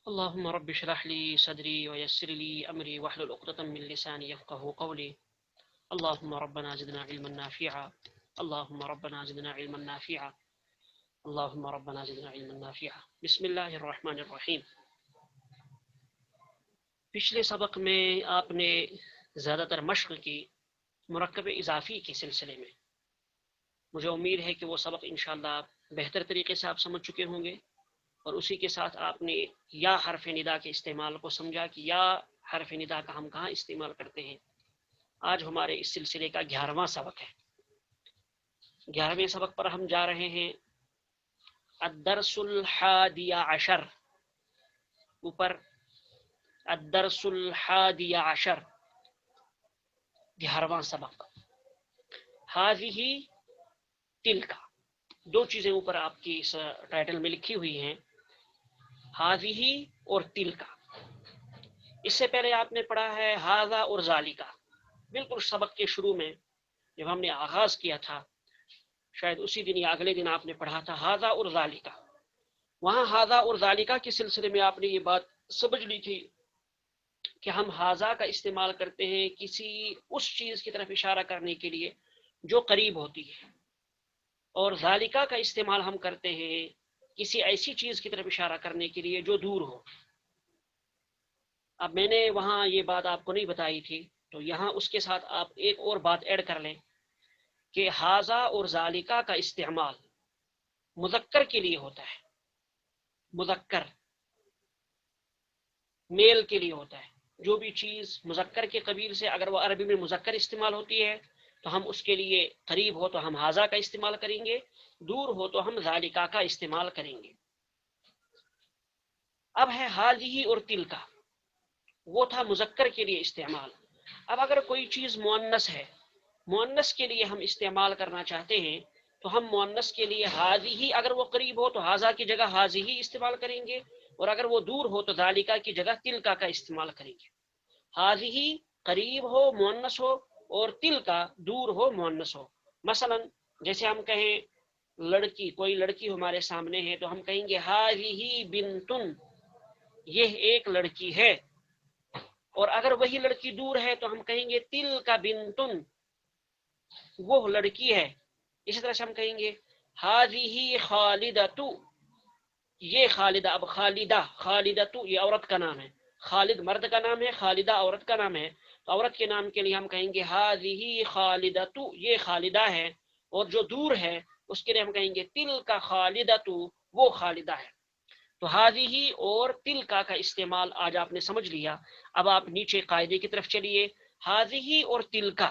اللهم رب اشرح لي صدري ويسر لي أمري واحلل عقدة من لساني يفقهوا قولي. اللهم ربنا زدنا علما نافعا. اللهم ربنا زدنا علما نافعا. اللهم ربنا زدنا علما نافعا. بسم الله الرحمن الرحیم. پچھلے سبق میں آپ نے زیادہ تر مشق کی مرکب اضافی کے سلسلے میں. مجھے امید ہے کہ وہ سبق انشاءاللہ بہتر طریقے سے آپ سمجھ چکے ہوں گے، اور اسی کے ساتھ آپ نے یا حرف ندا کے استعمال کو سمجھا کہ یا حرف ندا کا ہم کہاں استعمال کرتے ہیں. آج ہمارے اس سلسلے کا 11واں سبق ہے. 11ویں سبق پر ہم جا رہے ہیں. الدرس الحادی عشر، اوپر الدرس الحادی عشر 11واں سبق. ہذہ تلک، دو چیزیں اوپر آپ کی اس ٹائٹل میں لکھی ہوئی ہیں، ہذہ اور تلک. اس سے پہلے آپ نے پڑھا ہے ھذا اور ذالک. بالکل سبق کے شروع میں جب ہم نے آغاز کیا تھا، شاید اسی دن یا اگلے دن آپ نے پڑھا تھا ھذا اور ذالک. وہاں ھذا اور ذالک کے سلسلے میں آپ نے یہ بات سمجھ لی تھی کہ ہم ھذا کا استعمال کرتے ہیں کسی اس چیز کی طرف اشارہ کرنے کے لیے جو قریب ہوتی ہے، اور ذالک کا استعمال ہم کرتے ہیں کسی ایسی چیز کی طرف اشارہ کرنے کے لیے جو دور ہو. اب میں نے وہاں یہ بات آپ کو نہیں بتائی تھی، تو یہاں اس کے ساتھ آپ ایک اور بات ایڈ کر لیں کہ ھذا اور ذالک کا استعمال مذکر کے لیے ہوتا ہے. مذکر میل کے لیے ہوتا ہے. جو بھی چیز مذکر کے قبیل سے اگر وہ عربی میں مذکر استعمال ہوتی ہے تو ہم اس کے لیے قریب ہو تو ہم ھذا کا استعمال کریں گے، دور ہو تو ہم ذالک کا استعمال کریں گے. اب ہے ھذہ اور تلک، وہ تھا مذکر کے لیے استعمال. اب اگر کوئی چیز مؤنث ہے، مؤنث کے لیے ہم استعمال کرنا چاہتے ہیں تو ہم مؤنث کے لیے ھذہ اگر وہ قریب ہو تو ھذا کی جگہ ھذہ استعمال کریں گے، اور اگر وہ دور ہو تو ذالک کی جگہ تلک کا استعمال کریں گے. ھذہ قریب ہو مؤنث ہو، اور تلک دور ہو مؤنث ہو. مثلا جیسے ہم کہیں لڑکی، کوئی لڑکی ہمارے سامنے ہے تو ہم کہیں گے ھذہ بنت، یہ ایک لڑکی ہے. اور اگر وہی لڑکی دور ہے تو ہم کہیں گے تلک بنت، وہ لڑکی ہے. اسی طرح سے ہم کہیں گے ھذہ خالدۃ، یہ خالدہ. اب خالدہ، خالدۃ یہ عورت کا نام ہے، خالد مرد کا نام ہے، خالدہ عورت کا نام ہے. تو عورت کے نام کے لیے ہم کہیں گے ھذہ خالدۃ، یہ خالدہ ہے. اور جو دور ہے اس کے لیے ہم کہیں گے تلک خالدۃ، وہ خالدہ ہے. تو ھذہ اور تلک کا استعمال آج آپ نے سمجھ لیا. اب آپ نیچے قاعدے کی طرف چلیے. ھذہ اور تلک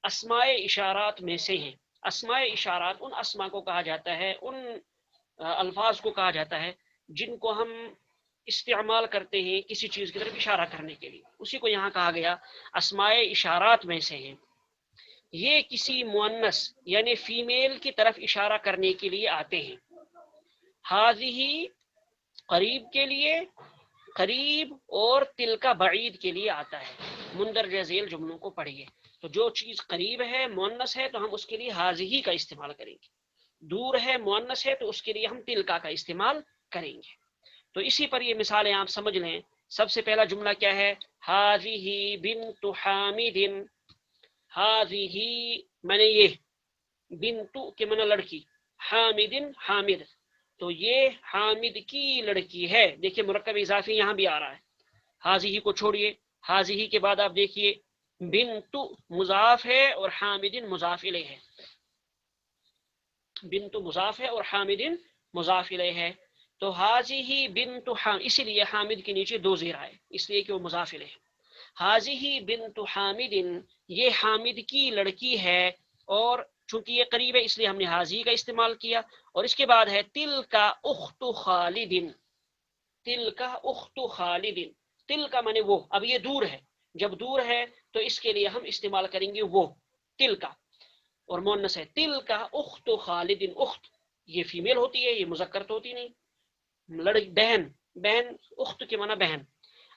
اسماء اشارات میں سے ہیں. اسماء اشارات ان اسماء کو کہا جاتا ہے، ان الفاظ کو کہا جاتا ہے جن کو ہم استعمال کرتے ہیں کسی چیز کی طرف اشارہ کرنے کے لیے. اسی کو یہاں کہا گیا اسماء اشارات میں سے ہیں. یہ کسی مؤنث یعنی فیمیل کی طرف اشارہ کرنے کے لیے آتے ہیں. ھذہ قریب کے لیے، قریب، اور تلک بعید کے لیے آتا ہے. مندرجہ ذیل جملوں کو پڑھیے. تو جو چیز قریب ہے مؤنث ہے تو ہم اس کے لیے ھذہ کا استعمال کریں گے، دور ہے مؤنث ہے تو اس کے لیے ہم تلک کا استعمال کریں گے. تو اسی پر یہ مثالیں آپ سمجھ لیں. سب سے پہلا جملہ کیا ہے؟ ھذہ بنت حامد. ھذہ میں نے یہ، بنت کے معنی لڑکی، حامد حامد، تو یہ حامد کی لڑکی ہے. دیکھیے مرکب اضافی یہاں بھی آ رہا ہے. ھذہ کو چھوڑیے، ھذہ کے بعد آپ دیکھیے بنت مضاف ہے اور حامد مضاف الیہ ہے. بنت مضاف ہے اور حامد مضاف الیہ ہے. تو ھذہ بنت حامد، اسی لیے حامد کے نیچے دو زیر آئے، اس لیے کہ وہ مضاف الیہ ہے. ھذہ بنت حامد، یہ حامد کی لڑکی ہے. اور چونکہ یہ قریب ہے اس لیے ہم نے ھذہ کا استعمال کیا. اور اس کے بعد ہے تلک اخت خالد. تلک اخت خالد، تلک مانے وہ. اب یہ دور ہے، جب دور ہے تو اس کے لیے ہم استعمال کریں گے وہ، تلک. اور مؤنث ہے تلک اخت خالد. اخت یہ فیمیل ہوتی ہے، یہ مذکر تو ہوتی نہیں. بہن، بہن اخت کے معنی بہن.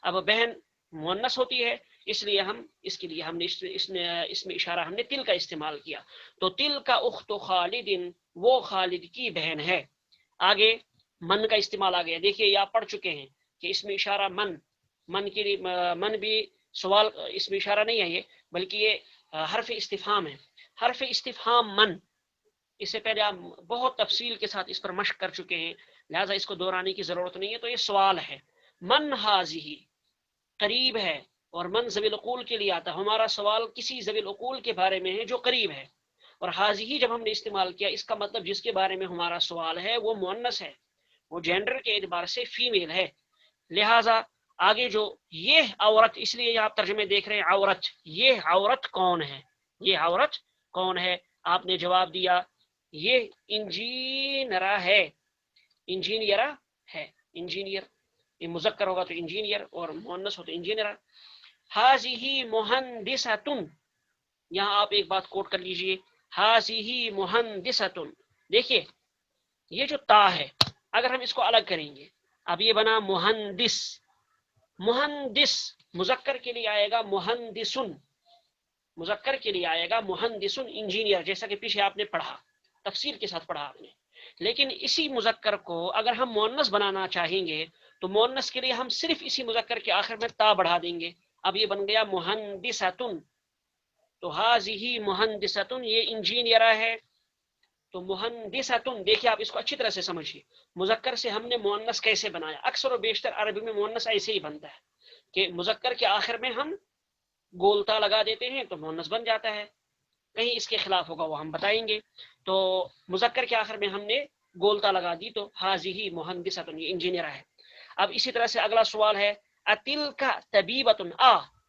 اب بہن مؤنث ہوتی ہے، اس لیے ہم اس کے لیے ہم نے اس میں اشارہ ہم نے تل کا استعمال کیا. تو تل کا اخت خالد، وہ خالد کی بہن ہے. آگے من کا استعمال آ گیا. دیکھیے یہ آپ پڑھ چکے ہیں. کہ اس میں اشارہ من کے لیے، من بھی سوال، اس میں اشارہ نہیں ہے یہ، بلکہ یہ حرف استفہام ہے. حرف استفہام من، اس سے پہلے آپ بہت تفصیل کے ساتھ اس پر مشق کر چکے ہیں، لہٰذا اس کو دہرانے کی ضرورت نہیں ہے. تو یہ سوال ہے. من ہاذہ قریب ہے، اور من ذوی العقول کے لیے آتا ہے. ہمارا سوال کسی ذوی العقول کے بارے میں ہے جو قریب ہے. اور ہاذہ جب ہم نے استعمال کیا، اس کا مطلب جس کے بارے میں ہمارا سوال ہے وہ مؤنث ہے، وہ جینڈر کے اعتبار سے فیمیل ہے. لہٰذا آگے جو یہ عورت، اس لیے آپ ترجمے دیکھ رہے ہیں عورت، یہ عورت کون ہے، یہ عورت کون ہے؟ آپ نے جواب دیا یہ انجینئرہ ہے. انجینئرہ ہے، انجینئر، یہ مذکر ہوگا تو انجینئر اور مؤنث ہو تو انجینئرہ. ہاذہ مہندسۃ، یہاں آپ ایک بات کوٹ کر لیجئے، ہاذہ مہندسۃ. دیکھیے یہ جو تا ہے، اگر ہم اس کو الگ کریں گے، اب یہ بنا مہندس. مہندس مذکر کے لیے آئے گا مہندسن، مذکر کے لیے آئے گا مہندسن انجینئر، جیسا کہ پیچھے آپ نے پڑھا، تفصیل کے ساتھ پڑھا آپ نے. لیکن اسی مذکر کو اگر ہم مؤنث بنانا چاہیں گے تو مؤنث کے لیے ہم صرف اسی مذکر کے آخر میں تا بڑھا دیں گے. اب یہ بن گیا مہندسۃ. تو ہاذہ مہندسۃ، یہ انجینئرہ ہے. تو مہندسۃ، دیکھیے آپ اس کو اچھی طرح سے سمجھیے، مذکر سے ہم نے مؤنث کیسے بنایا. اکثر و بیشتر عربی میں مؤنث ایسے ہی بنتا ہے کہ مذکر کے آخر میں ہم گولتا لگا دیتے ہیں تو مؤنث بن جاتا ہے. کہیں اس کے خلاف ہوگا وہ ہم بتائیں گے. تو مذکر کے آخر میں ہم نے گولتا لگا دی تو ہاذہ مہندسۃ، یہ انجینئر ہے. اب اسی طرح سے اگلا سوال ہے اتلک طبیبۃ.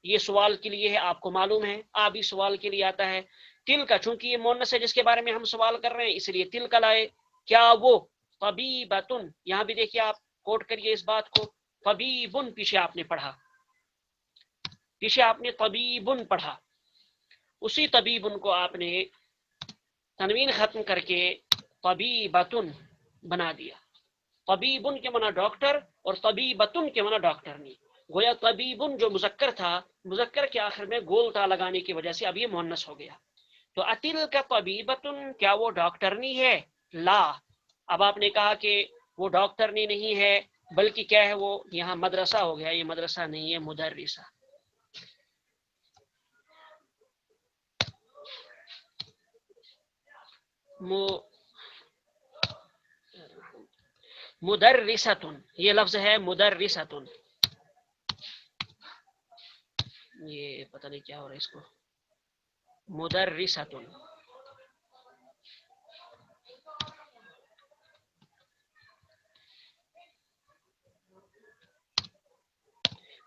یہ سوال کے لیے ہے، آپ کو معلوم ہے بھی سوال کے لیے آتا ہے. تل کا، چونکہ یہ مؤنث ہے جس کے بارے میں ہم سوال کر رہے ہیں، اس لیے تل کا لائے. کیا وہ طبیبۃ، یہاں بھی دیکھیے آپ کوٹ کریے اس بات کو. طبیبن پیچھے آپ نے پڑھا، پیچھے آپ نے طبیبن پڑھا، اسی طبیبن کو آپ نے تنوین ختم کر کے طبیبتن بنا دیا. طبیبن کے معنی ڈاکٹر اور طبیبتن کے معنی ڈاکٹرنی. گویا طبیبن جو مذکر تھا، مذکر کے آخر میں گول تا لگانے کی وجہ سے اب یہ مؤنث ہو گیا. تو اتلک طبیبتن، کیا وہ ڈاکٹرنی ہے؟ لا. اب آپ نے کہا کہ وہ ڈاکٹرنی نہیں ہے بلکہ کیا ہے، وہ یہاں مدرسہ ہو گیا. یہ مدرسہ نہیں ہے، مدرسہ. مدرستن، یہ لفظ ہے مدرستن. یہ پتہ نہیں کیا ہو رہا ہے اس کو. مدرستن،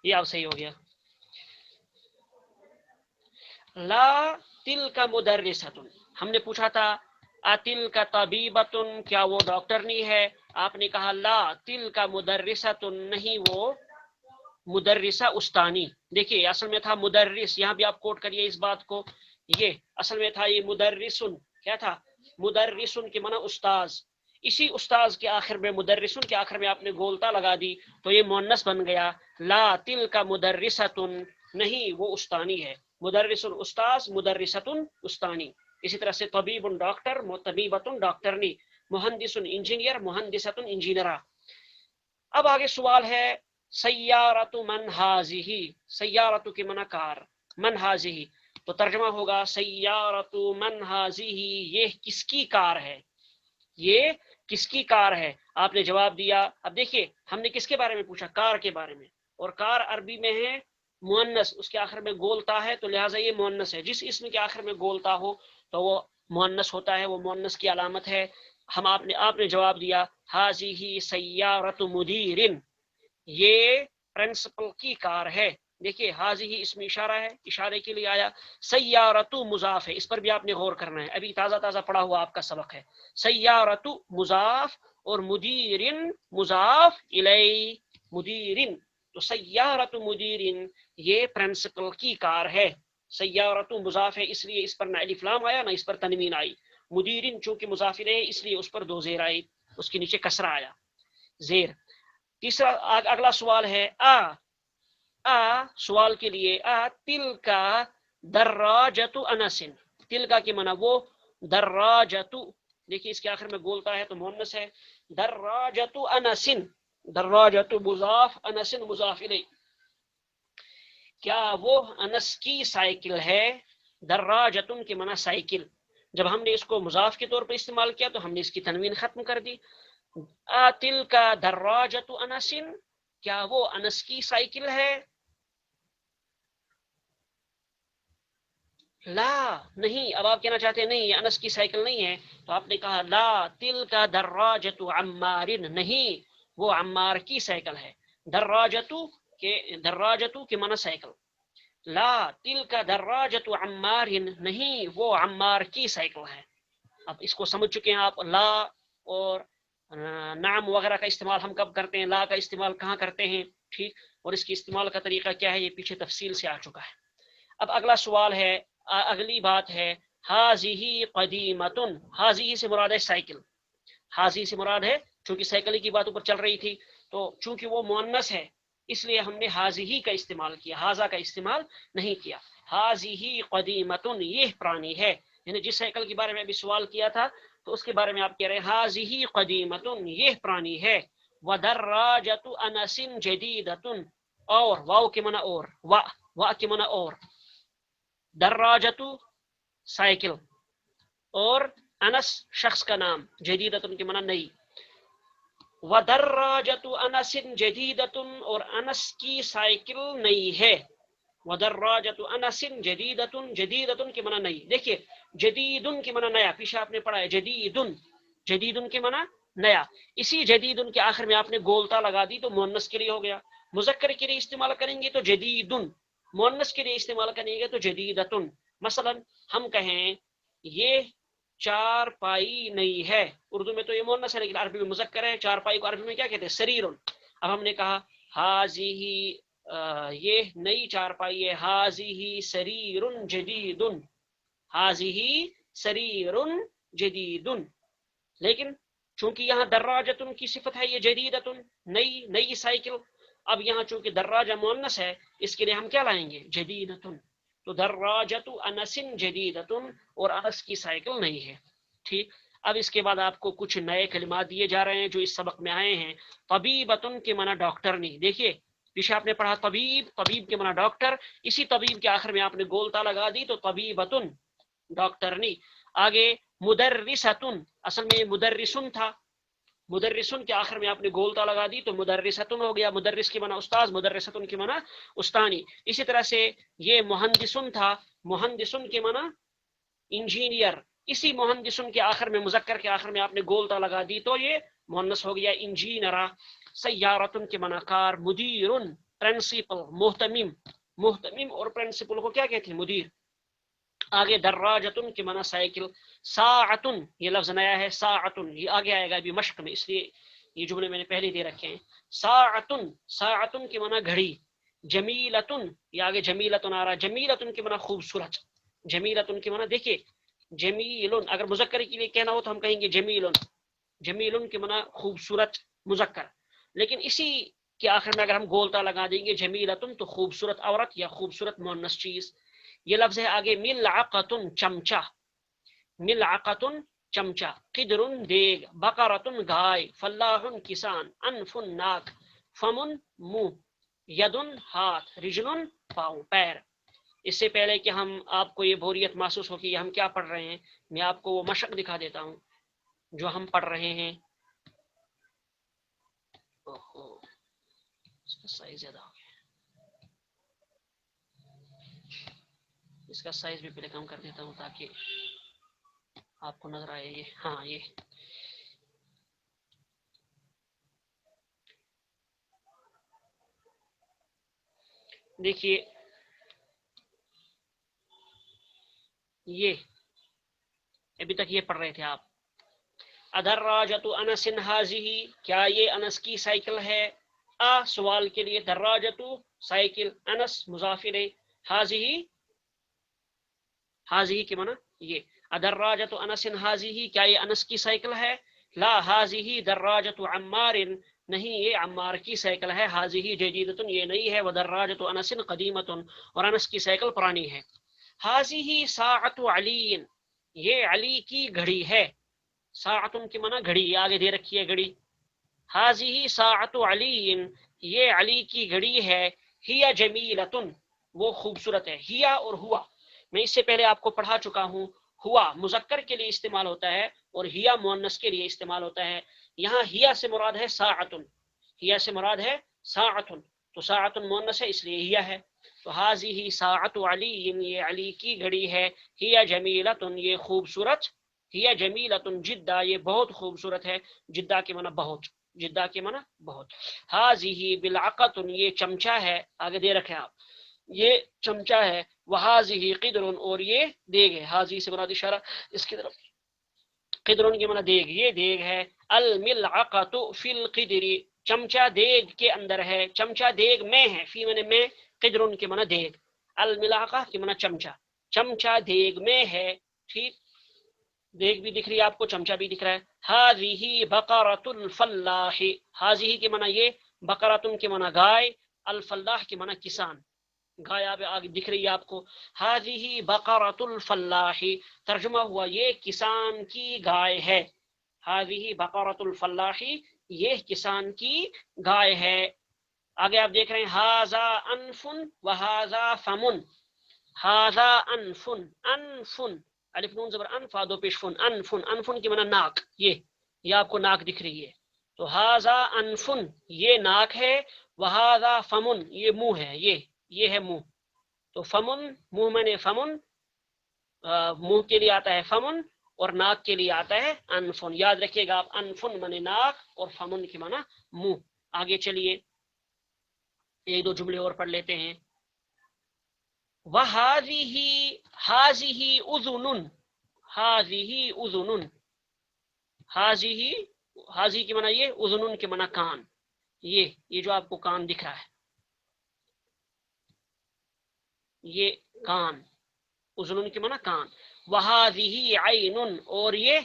یہ اب صحیح ہو گیا. لا تلک مدرستن، ہم نے پوچھا تھا اتلک طبیبتن، کیا وہ ڈاکٹرنی ہے؟ آپ نے کہا لا تلک مدرستن، نہیں وہ مدرسہ استانی. دیکھیے اصل میں تھا مدرس، یہاں بھی آپ کوٹ کریے اس بات کو. یہ اصل میں تھا یہ مدرسن، کیا تھا؟ مدرسن کے معنی استاذ. اسی استاذ کے آخر میں، مدرسن کے آخر میں آپ نے گولتا لگا دی تو یہ مؤنث بن گیا. لا تلک مدرستن، نہیں وہ استانی ہے. مدرس استاذ، مدرسۃ استانی. اسی طرح سے طبیب ڈاکٹر، طبیبۃ ڈاکٹرنی، مہندس انجینئر، مہندسۃ انجینئرہ. اب آگے سوال ہے سیارۃ من ہاذہ، سیارۃ کے معنی کار، من ہاذہ. تو ترجمہ ہوگا سیارۃ من ہاذہ، یہ کس کی کار ہے، یہ کس کی کار ہے. آپ نے جواب دیا. اب دیکھیے ہم نے کس کے بارے میں پوچھا؟ کار کے بارے میں. اور کار عربی میں ہے مؤنث، اس کے آخر میں گولتا ہے تو لہٰذا یہ مؤنث ہے. جس اسم کے آخر میں گولتا ہو تو وہ مؤنث ہوتا ہے، وہ مؤنث کی علامت ہے. آپ نے جواب دیا ہاذہ سیارۃ مدیر، یہ پرنسپل کی کار ہے. دیکھیے ہاذہ اس میں اشارہ ہے، اشارے کے لیے آیا. سیارۃ مضاف ہے، اس پر بھی آپ نے غور کرنا ہے، ابھی تازہ تازہ پڑھا ہوا آپ کا سبق ہے. سیارۃ مضاف اور مدیر مضاف الیہ، مدیر. تو سیارۃ مدیر، یہ پرنسپل کی کار ہے. سیارۃ مضاف ہے، اس لیے اس پر نہ الف لام آیا نہ اس پر تنوین آئی. مدیر چونکہ مضاف الیہ ہے اس لیے اس پر دو زیر آئی، اس کے نیچے کسرہ آیا، زیر. تیسرا اگلا سوال ہے سوال کے لیے تلک دراجۃ انس. تلک کے معنی وہ، دراجۃ، دیکھیے اس کے آخر میں گولتا ہے تو مؤنث ہے. دراجۃ انس، दर्राजतु मुजाफ अनसिन मुजाफ इलै, क्या वो अनस की साइकिल है। दर्राजतुन के माना साइकिल, जब हमने इसको मुजाफ के तौर पर इस्तेमाल किया तो हमने इसकी तनवीन खत्म कर दी। आतिल का दर्राजतु अनसिन, क्या वो अनस की साइकिल है। ला, नहीं। अब आप कहना चाहते हैं नहीं ये अनस की साइकिल नहीं है, तो आपने कहा ला तिल का दर्राजतु अम्मारिन, नहीं वो अम्मार की साइकिल है। दर्राजतु के माना साइकिल। ला तिल का दर्राजतु अम्मारिन, नहीं वो अम्मार की साइकिल है। अब इसको समझ चुके हैं आप। ला और नाम वगैरह का इस्तेमाल हम कब करते हैं, ला का इस्तेमाल कहाँ करते हैं, ठीक, और इसकी इस्तेमाल का तरीका क्या है, ये पीछे तफसील से आ चुका है। अब अगला सवाल है, अगली बात है, हाजिही कदीमतुन। हाजिही से मुराद है साइकिल, हाजी से मुराद है, चूंकि साइकिल की बात ऊपर चल रही थी, तो चूंकि वो मुअन्नस है इसलिए हमने हाजिही का इस्तेमाल किया, हाजा का इस्तेमाल नहीं किया। हाजिही कदीमतुन, ये पुरानी है। यानी जिस साइकिल के बारे में अभी सवाल किया था तो उसके बारे में आप कह रहे हैं हाजिही कदीमतुन, ये पुरानी है। वदर्राजतु अनसिन जदीदतुन, और वाव के मना और, वा के मना और, दर्राजतु साइकिल, और अनस शख्स का नाम, जदीदतुन के मना नई। वदर्राजतु अनसिन जदीदतुन, और अनस की साइकिल नई है। वदर्राजतु अनसिन जदीदतुन, जदीदतुन के मना नई। देखिए जदीदुन के मना नया, पीछे आपने पढ़ा है जदीदुन, जदीदुन के मना नया। इसी जदीदुन के आखिर में आपने गोलता लगा दी तो मुअन्नस के लिए हो गया। मुजक्कर के लिए इस्तेमाल करेंगे तो जदीदुन, मुअन्नस के लिए इस्तेमाल करेंगे तो जदीदतुन। मसलन हम कहें ये चार पाई नहीं है, उर्दू में तो ये मुअन्नस है लेकिन अरबी में मुजक्कर है। चार पाई को अरबी में क्या कहते हैं, सरीरुन। अब हमने कहा हाजिही, ये नई चारपाई है, हाजिही सरीरुन जदीदुन, हाजिही सरीरुन जदीदुन। लेकिन चूंकि यहाँ दर्राजतुन की सिफत है, ये जदीदतुन, नई नई साइकिल। अब यहाँ चूंकि दर्राजा मुअन्नस है इसके लिए हम क्या लाएंगे, जदीदतुन। तो दर्राजतु अनसिन जदीदतुन, और अनस की साइकिल नहीं है, ठीक। अब इसके बाद आपको कुछ नए कलिमात दिए जा रहे हैं जो इस सबक में आए हैं। तबीबतुन के माना डॉक्टर नहीं। देखिए पीछे आपने पढ़ा तबीब, तबीब के माना डॉक्टर, इसी तबीब के आखिर में आपने गोलता लगा दी तो तबीबतुन, डॉक्टर नहीं। आगे मुदर्रिसतुन, असल में मुदर्रिसुन था, मुदर्रिसुन के आखिर में आपने गोलता लगा दी तो मुदर्रिसतुन हो गया। मुदर्रिस की माना उस्ताद, मुदर्रिसतुन की माना उस्तानी। इसी तरह से ये मुहंदिसुन था, मुहंदिसुन के माना इंजीनियर, इसी मुहंदिसुन के आखिर में, मुजक्कर के आखिर में आपने गोलता लगा दी तो ये मुहन्नस हो गया इंजीनियरा। सय्यारतुन के माना कार, मुदीरुन प्रिंसिपल, मुहतमिम, मुहतमिम और प्रिंसिपल को क्या कहते हैं, मुदीर। आगे दर्राजतुन के माना साइकिल। साअतुन, ये लफ्ज नया है, साअतुन ये आगे आएगा अभी मश्क में, इसलिए ये जुमले मैंने पहले दे रखे हैं। साअतुन, साअतुन के माना घड़ी। जमीलतुन, ये आगे जमीलतुन आ रहा, जमीलतुन के माना खूबसूरत, जमीलतुन के माना, देखिए जमीलुन अगर मुजक्कर के लिए कहना हो तो हम कहेंगे जमीलुन, जमीलुन के माना खूबसूरत मुजक्कर। लेकिन इसी के आखिर में अगर हम गोलता लगा देंगे जमीलतुन तो खूबसूरत औरत या खूबसूरत मुअन्नस चीज। ये लफ्ज है आगे मिलअक़तुन, चमचा, मिलअक़तुन चमचा। क़िदरुन देग, बकरतुन गाय, फल्लाहुन किसान, अनफुन नाक, फमुन मुंह, यदुन हाथ, रिजलुन पाँव पैर। इससे पहले कि हम आपको ये बोरियत महसूस हो कि हम क्या पढ़ रहे हैं, मैं आपको वो मशक दिखा देता हूँ जो हम पढ़ रहे हैं। ओहो, इसका साइज ज्यादा हो गया, इसका साइज भी पहले कम कर देता हूँ ताकि आपको नजर आए। ये हाँ, ये देखिए, ये अभी तक ये पढ़ रहे थे आप। अदर्राजतु अनसिन हाजिही, क्या ये अनस की साइकिल है। आ सवाल के लिए, दर्राजतु साइकिल, अनस मुजाफिर, हाजिही, हाजिही के माना ये। अदर्राजतु अनसिन हाजिही, क्या ये अनस की साइकिल है। ला हाजिही दर्राजतु अम्मारिन, नहीं ये अम्मार की साइकिल है। हाजिही जदीदतुन, ये नहीं है। वदर्राजतु अनसिन कदीमतुन, और अनस की साइकिल पुरानी है। हाजिही साअतु अलीन, ये अली की घड़ी है। साअतुन की माना घड़ी, आगे दे रखी है घड़ी। हाज़िही साअतु अलीन, ये अली की घड़ी है, हिया जमीलतुन, वो खूबसूरत है। हिया और हुआ मैं इससे पहले आपको पढ़ा चुका हूँ, हुआ मुजक्कर के लिए इस्तेमाल होता है और हिया मुअन्नस के लिए इस्तेमाल होता है। यहाँ हिया से मुराद है साअतुन, हिया से मुराद है साअतुन, तो साअतुन मुअन्नस है इसलिए हिया है। तो हाज़िही साअतु अलीन, ये अली की घड़ी है, हिया जमीलतुन, ये खूबसूरत, हिया जमीलतुन जिद्दा, ये बहुत खूबसूरत है, जिद्दा के माना बहुत, जिद्दा के माना बहुत। हाज़िही बिलअक़तुन, ये चमचा है, आगे दे रखे आप, ये चमचा है। वहाज़िही क़िद्रुन, और ये देग है, हाज़ी से मुराद इशारा इसकी तरफ, क़िद्रुन के माना देग, ये देग है। अल मिलअक़तु फिल क़िद्री, चमचा देग के अंदर है, चमचा देग में है, फी माने में, क़िद्रुन के माना देग, अल मिलअक़ा के माना चमचा, चमचा देग में है, ठीक, देग भी दिख रही है आपको, चमचा भी दिख रहा है। हाज़िही बक़रतुल फल्लाह, हाज़िही के माना ये, बक़रतुन के माना गाय, अल फल्लाह के माना किसान, गाय आगे दिख रही है आपको। हाज़िही बक़रतुल फल्लाह, तर्जुमा हुआ ये किसान की गाय है, हाज़िही बक़रतुल फल्लाह, ये किसान की गाय है। आगे आप देख रहे हैं हाज़ा अनफुन व हाज़ा फमुन, हाज़ा अनफुन, अनफुन अलिफ नून ज़बर अन फा दो पेश फुन, अनफुन, अनफुन की माना नाक, ये आपको नाक दिख रही है, तो हाज़ा अनफुन, ये नाक है, वहाज़ा फमुन, ये मुंह है, ये है मुंह, तो फमुन मुंह माने फमुन, मुंह के लिए आता है फमुन और नाक के लिए आता है अनफुन, याद रखिएगा आप, अनफुन माने नाक और फमुन की माना मुंह। आगे चलिए एक दो जुमले और पढ़ लेते हैं। वहाज़िही, हाज़िही उज़ुनुन, हाज़िही उज़ुनुन, हाज़िही, हाज़ी की माना ये, उज़ुनुन के माना कान, ये जो आपको कान दिख रहा है, ये कान, उज़ुनुन के माना कान। वहाज़िही ऐनुन, और ये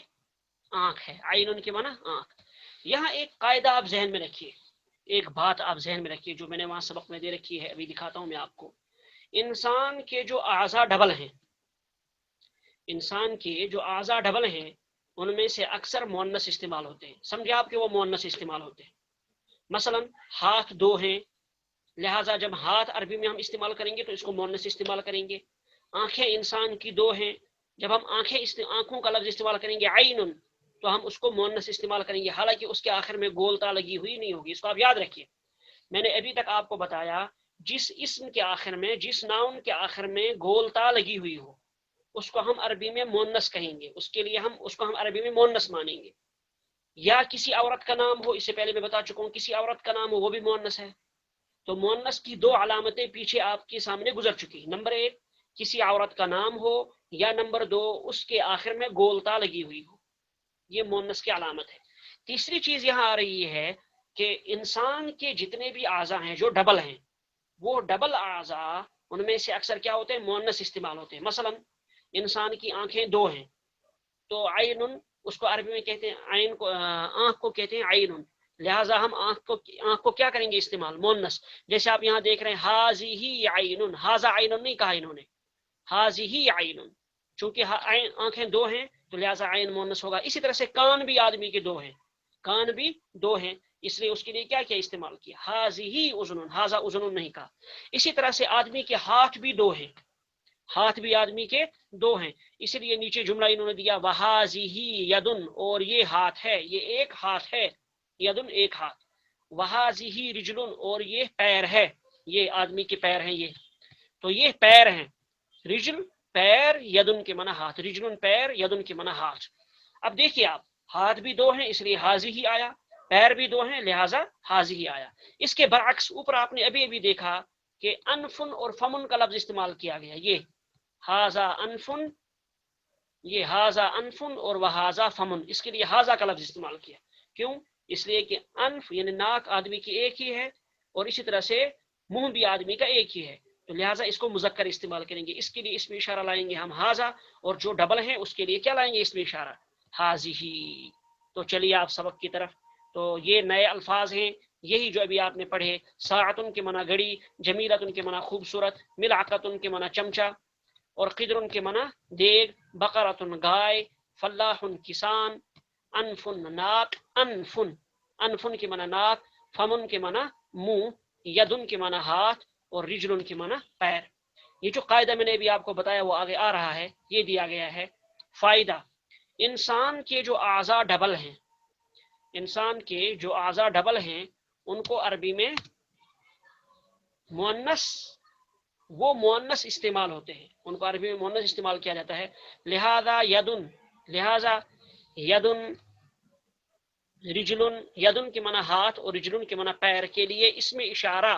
आंख है, ऐनुन के माना आंख। यहाँ एक कायदा आप जहन में रखिए, एक बात आप जहन में रखिए जो मैंने वहां सबक में दे रखी है, अभी दिखाता हूं मैं आपको। इंसान के जो आज़ा डबल हैं, इंसान के जो आज़ा डबल हैं, उनमें से अक्सर मुअन्नस इस्तेमाल होते हैं, समझे आपके वो मुअन्नस इस्तेमाल होते हैं। मसलन हाथ दो हैं, लिहाजा जब हाथ अरबी में हम इस्तेमाल करेंगे तो इसको मुअन्नस इस्तेमाल करेंगे। आंखें इंसान की दो हैं, जब हम आंखों का लफ्ज इस्तेमाल करेंगे ऐनुन, तो हम उसको मुअन्नस इस्तेमाल करेंगे, हालांकि उसके आखिर में गोलता लगी हुई नहीं होगी, इसको आप याद रखिए। मैंने अभी तक आपको बताया, जिस इस्म के आखिर में, जिस नाउन के आखिर में गोलता लगी हुई हो, उसको हम अरबी में मुअन्नस कहेंगे, उसके लिए हम उसको हम अरबी में मुअन्नस मानेंगे। या किसी औरत का नाम हो, इससे पहले मैं बता चुका हूं, किसी औरत का नाम हो, वो भी मुअन्नस है। तो मुअन्नस की दो अलामतें पीछे आपके सामने गुजर चुकी। नंबर एक, किसी औरत का नाम हो, या नंबर दो, उसके आखिर में गोलता लगी हुई हो, ये मुअन्नस की अलामत है। तीसरी चीज यहां आ रही है कि इंसान के जितने भी आज़ा हैं जो डबल हैं, वो डबल आज़ा, उनमें से अक्सर क्या होते हैं, मुअन्नस इस्तेमाल होते हैं। मसलन इंसान की आंखें दो हैं, तो आइनुन, उसको अरबी में कहते हैं, आइन को, आंख को कहते हैं आइनुन, लिहाजा हम आंख को क्या करेंगे इस्तेमाल, मुअन्नस। जैसे आप यहाँ देख रहे हैं हाज़िही आइनुन, हाज़ा आइनुन नहीं कहा इन्होंने, हाज़िही आइनुन, चूंकि आंखें दो हैं तो लिहाजा आइन मुअन्नस होगा। इसी तरह से कान भी आदमी के दो हैं, कान भी दो हैं, इसलिए उसके लिए क्या क्या इस्तेमाल किया, हाज़िही उज़ुनुन, हाज़ा उज़ुनुन नहीं कहा। इसी तरह से आदमी के हाथ भी दो हैं, हाथ भी आदमी के दो हैं, इसलिए नीचे जुमला इन्होंने दिया वहाज़िही यदुन, और ये हाथ है, ये एक हाथ है, यदुन एक हाथ। वहाज़िही रिजलुन, और ये पैर है, ये आदमी के पैर हैं, ये तो ये पैर हैं, रिजल पैर, यदुन के मना हाथ, रिजलुन पैर, यदुन के मना हाथ। अब देखिए आप, हाथ भी दो हैं इसलिए हाज़िही आया, पैर भी दो हैं लिहाजा हाज़िही आया। इसके बरअक्स ऊपर आपने अभी अभी देखा कि अनफुन और फमुन का लफ्ज इस्तेमाल किया गया, ये हाजा अनफुन, ये हाजा अनफुन और वहाजा फमुन, इसके लिए हाजा का लफ्ज इस्तेमाल किया। क्यों? इसलिए कि अनफ यानी नाक आदमी की एक ही है, और इसी तरह से मुंह भी आदमी का एक ही है, तो लिहाजा इसको मुजक्कर इस्तेमाल करेंगे। इसके लिए इसमें इशारा लाएंगे हम हाजा, और जो डबल है उसके लिए क्या लाएंगे इसमें इशारा, हाजिही। तो चलिए आप सबक की तरफ। तो ये नए अल्फाज हैं, यही जो अभी आपने पढ़े, साअतुन के मना घड़ी, जमीलतुन के मना खूबसूरत, मिलअक़तुन के मना चमचा, और क़िद्रुन के मना देग, बकरतुन गाय, फल्लाहुन किसान, अनफुन नाक, अनफुन अनफुन के माना नाक, फमुन के माना मुंह, यदुन के माना हाथ और रिजलुन के माना पैर। ये जो कायदा मैंने अभी आपको बताया वो आगे आ रहा है, ये दिया गया है। फायदा, इंसान के जो आज़ा डबल हैं, इंसान के जो आज़ा डबल हैं उनको अरबी में मुअन्नस, वो मुअन्नस इस्तेमाल होते हैं, उनको अरबी में मुअन्नस इस्तेमाल किया जाता है। लिहाजा यदुन रिजलुन, यदुन के माना हाथ और रिजलुन के माना पैर के लिए इसमें इशारा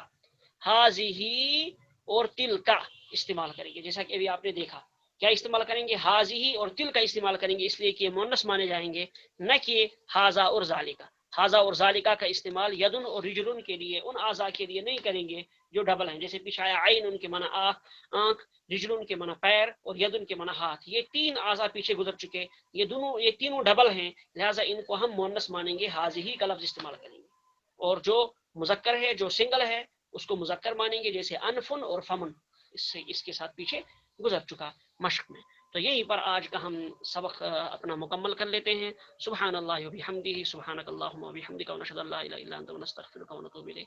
हाजिही और तिल का इस्तेमाल करेंगे। जैसा कि अभी आपने देखा, क्या इस्तेमाल करेंगे? हाजिही और तिल का इस्तेमाल करेंगे, इसलिए कि मुअन्नस माने जाएंगे, न कि हाजा और जालिका। हाजा और जालिका का इस्तेमाल यदुन और रिजलुन के लिए, उन आज़ा के लिए नहीं करेंगे जो डबल हैं। जैसे पिछाया आइन उनके माना आंख, रिजलुन के माना पैर और यदुन के माना हाथ। ये तीन आज़ा पीछे गुजर चुके, ये तीनों डबल हैं, लिहाजा इनको हम मुअन्नस मानेंगे, हाजिही का लफ्ज इस्तेमाल करेंगे। और जो मुजक्कर है, जो सिंगल है, उसको मुजक्कर मानेंगे, जैसे अनफुन और फमुन, इसके साथ पीछे गुजर चुका मश्क में। तो यहीं पर आज का हम सबक अपना मुकम्मल कर लेते हैं। सुब्हानल्लाहि व बिहम्दिही, सुब्हानकल्लाहुम्मा व बिहम्दिका, व नशहदु अल्ला इलाहा इल्ला अंता, व नस्तगफिरुका व नतूबु इलैक।